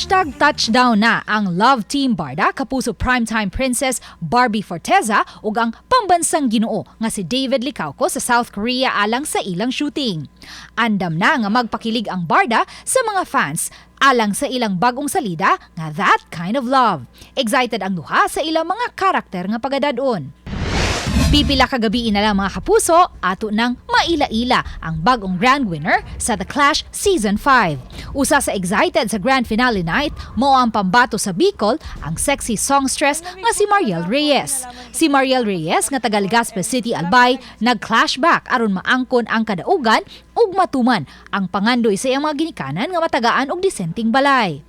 Touchdown na ang Love Team Barda kapuso primetime princess Barbie Forteza ug ang pambansang Ginoo nga si David Licauco sa South Korea alang sa ilang shooting. Andam na nga magpakilig ang Barda sa mga fans alang sa ilang bagong salida nga That Kind of Love. Excited ang duha sa ilang mga karakter nga pagadadon. Pipila kagabi na lang mga kapuso, ato nang maila-ila ang bagong grand winner sa The Clash Season 5. Usa sa excited sa grand finale night, mao ang pambato sa Bicol, ang sexy songstress nga si Mariel Reyes. Si Mariel Reyes nga taga Legazpi City, Albay, nag-clashback aron maangkon ang kadaugan ug matuman ang pangandoy sa iyang mga ginikanan nga matagaan og disenteng balay.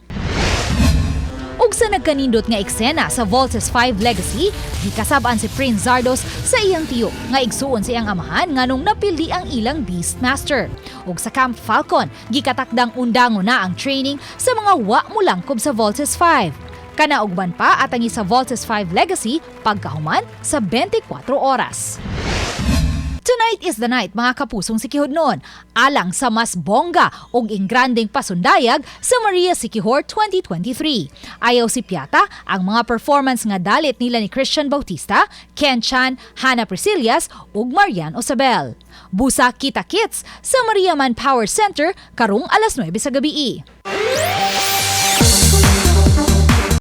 Ug sa nagkanindot nga eksena sa Voltes 5 Legacy, gikasab-an si Prince Zardos sa iyang tiyo nga igsuon sa iyang amahan nganong napildi ang ilang Beastmaster. Ug sa Camp Falcon, gikatakdang undangon na ang training sa mga wa mulangkob sa Voltes 5. Kanaugban pa atangi sa Voltes 5 Legacy pagkahuman sa 24 oras. Tonight is the night mga kapusong sikihudnon, alang sa mas bongga ug ingranding pasundayag sa Maria Sikihor 2023. Ayaw si Piata ang mga performance nga dalit nila ni Christian Bautista, Ken Chan, Hannah Priscillas ug Marian Osabel. Busa kita kits sa Maria Manpower Center karong alas 9 sa gabi.